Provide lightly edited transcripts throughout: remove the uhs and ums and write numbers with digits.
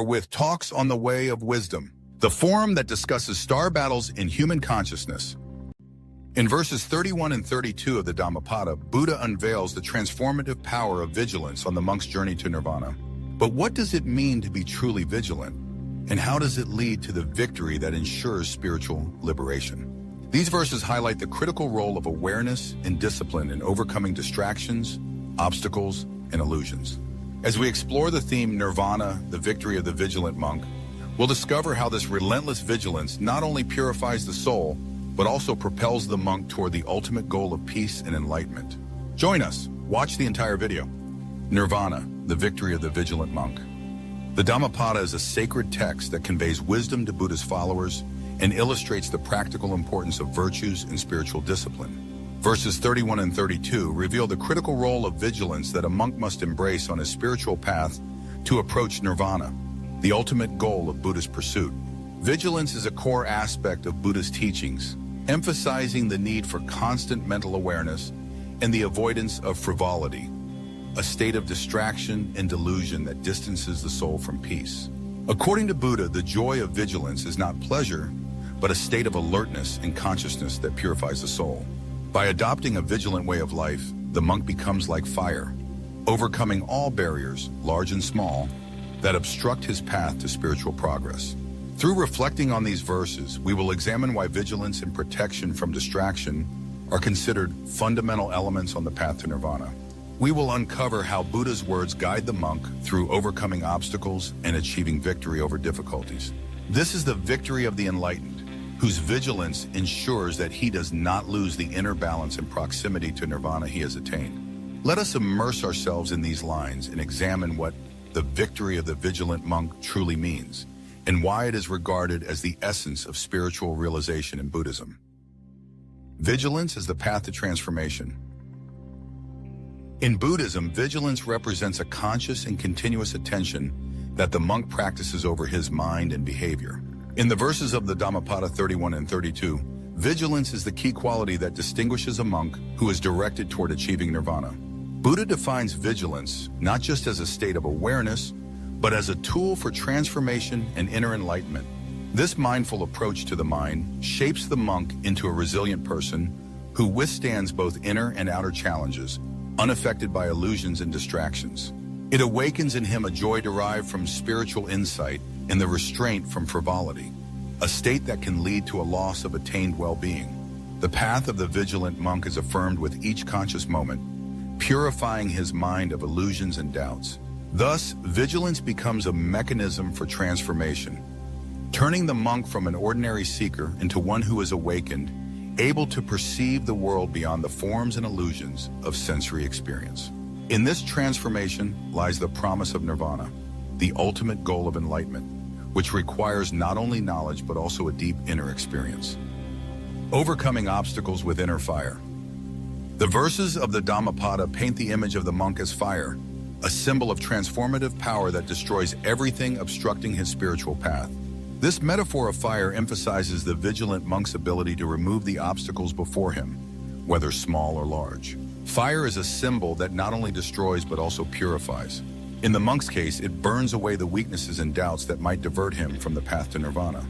are with Talks on the Way of Wisdom, the forum that discusses star battles in human consciousness. In verses 31 and 32 of the Dhammapada, Buddha unveils the transformative power of vigilance on the monk's journey to nirvana. But what does it mean to be truly vigilant? And how does it lead to the victory that ensures spiritual liberation? These verses highlight the critical role of awareness and discipline in overcoming distractions, obstacles, and illusions. As we explore the theme Nirvana, the victory of the vigilant monk, we'll discover how this relentless vigilance not only purifies the soul, but also propels the monk toward the ultimate goal of peace and enlightenment. Join us. Watch the entire video. Nirvana, the victory of the vigilant monk. The Dhammapada is a sacred text that conveys wisdom to Buddha's followers and illustrates the practical importance of virtues and spiritual discipline. Verses 31 and 32 reveal the critical role of vigilance that a monk must embrace on his spiritual path to approach nirvana, the ultimate goal of Buddha's pursuit. Vigilance is a core aspect of Buddha's teachings, emphasizing the need for constant mental awareness and the avoidance of frivolity, a state of distraction and delusion that distances the soul from peace. According to Buddha, the joy of vigilance is not pleasure, but a state of alertness and consciousness that purifies the soul. By adopting a vigilant way of life, the monk becomes like fire, overcoming all barriers, large and small, that obstruct his path to spiritual progress. Through reflecting on these verses, we will examine why vigilance and protection from distraction are considered fundamental elements on the path to nirvana. We will uncover how Buddha's words guide the monk through overcoming obstacles and achieving victory over difficulties. This is the victory of the enlightened, whose vigilance ensures that he does not lose the inner balance and proximity to nirvana he has attained. Let us immerse ourselves in these lines and examine what the victory of the vigilant monk truly means, and why it is regarded as the essence of spiritual realization in Buddhism. Vigilance is the path to transformation. In Buddhism, vigilance represents a conscious and continuous attention that the monk practices over his mind and behavior. In the verses of the Dhammapada 31 and 32, vigilance is the key quality that distinguishes a monk who is directed toward achieving nirvana. Buddha defines vigilance not just as a state of awareness, but as a tool for transformation and inner enlightenment. This mindful approach to the mind shapes the monk into a resilient person who withstands both inner and outer challenges, unaffected by illusions and distractions. It awakens in him a joy derived from spiritual insight and the restraint from frivolity, a state that can lead to a loss of attained well-being. The path of the vigilant monk is affirmed with each conscious moment, purifying his mind of illusions and doubts. Thus, vigilance becomes a mechanism for transformation, turning the monk from an ordinary seeker into one who is awakened, able to perceive the world beyond the forms and illusions of sensory experience. In this transformation lies the promise of nirvana, the ultimate goal of enlightenment, which requires not only knowledge but also a deep inner experience. Overcoming obstacles with inner fire. The verses of the Dhammapada paint the image of the monk as fire, a symbol of transformative power that destroys everything obstructing his spiritual path. This metaphor of fire emphasizes the vigilant monk's ability to remove the obstacles before him, whether small or large. Fire is a symbol that not only destroys but also purifies. In the monk's case, it burns away the weaknesses and doubts that might divert him from the path to nirvana.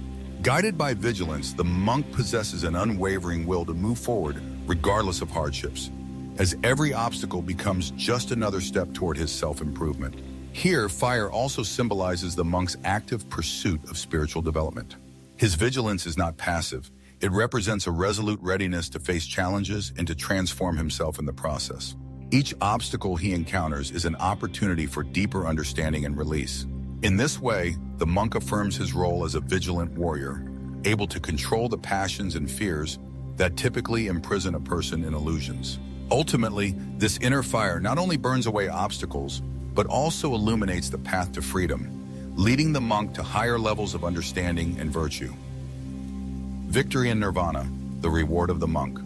Guided by vigilance, the monk possesses an unwavering will to move forward regardless of hardships, as every obstacle becomes just another step toward his self-improvement. Here, fire also symbolizes the monk's active pursuit of spiritual development. His vigilance is not passive. It represents a resolute readiness to face challenges and to transform himself in the process. Each obstacle he encounters is an opportunity for deeper understanding and release. In this way, the monk affirms his role as a vigilant warrior, able to control the passions and fears that typically imprison a person in illusions. Ultimately, this inner fire not only burns away obstacles, but also illuminates the path to freedom, leading the monk to higher levels of understanding and virtue. Victory in Nirvana, the reward of the monk.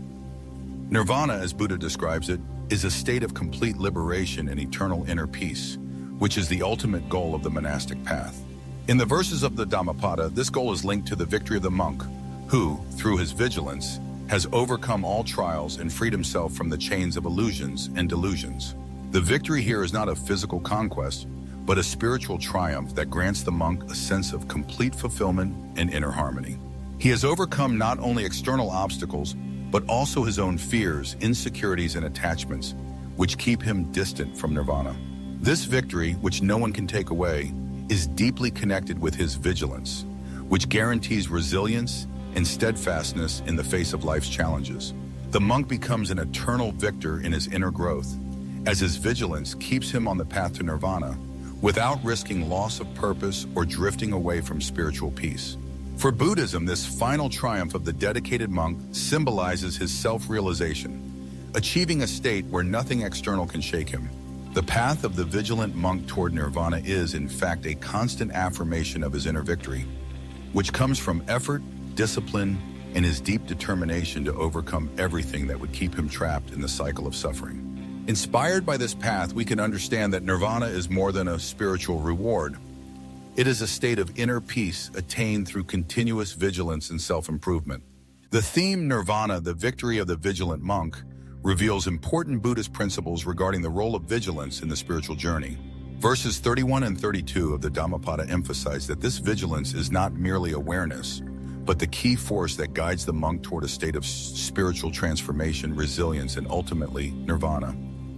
Nirvana, as Buddha describes it, is a state of complete liberation and eternal inner peace, which is the ultimate goal of the monastic path. In the verses of the Dhammapada, this goal is linked to the victory of the monk, who, through his vigilance, has overcome all trials and freed himself from the chains of illusions and delusions. The victory here is not a physical conquest, but a spiritual triumph that grants the monk a sense of complete fulfillment and inner harmony. He has overcome not only external obstacles, but also his own fears, insecurities, and attachments, which keep him distant from nirvana. This victory, which no one can take away, is deeply connected with his vigilance, which guarantees resilience and steadfastness in the face of life's challenges. The monk becomes an eternal victor in his inner growth, as his vigilance keeps him on the path to nirvana, without risking loss of purpose or drifting away from spiritual peace. For Buddhism, this final triumph of the dedicated monk symbolizes his self-realization, achieving a state where nothing external can shake him. The path of the vigilant monk toward nirvana is, in fact, a constant affirmation of his inner victory, which comes from effort, discipline, and his deep determination to overcome everything that would keep him trapped in the cycle of suffering. Inspired by this path, we can understand that nirvana is more than a spiritual reward. It is a state of inner peace attained through continuous vigilance and self-improvement. The theme Nirvana, the victory of the vigilant monk, reveals important Buddhist principles regarding the role of vigilance in the spiritual journey. Verses 31 and 32 of the Dhammapada emphasize that this vigilance is not merely awareness, but the key force that guides the monk toward a state of spiritual transformation, resilience, and ultimately nirvana.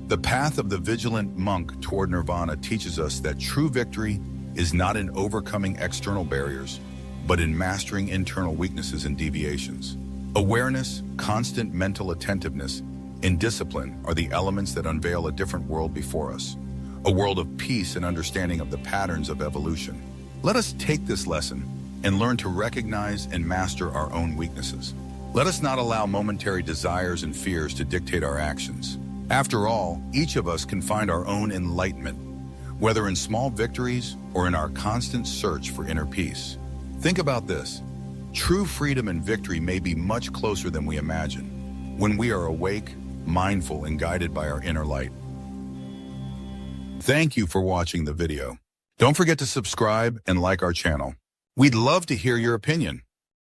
The path of the vigilant monk toward nirvana teaches us that true victory is not in overcoming external barriers, but in mastering internal weaknesses and deviations. Awareness, constant mental attentiveness, and discipline are the elements that unveil a different world before us, a world of peace and understanding of the patterns of evolution. Let us take this lesson and learn to recognize and master our own weaknesses. Let us not allow momentary desires and fears to dictate our actions. After all, each of us can find our own enlightenment, whether in small victories or in our constant search for inner peace. Think about this. True freedom and victory may be much closer than we imagine, when we are awake, mindful, and guided by our inner light. Thank you for watching the video. Don't forget to subscribe and like our channel. We'd love to hear your opinion.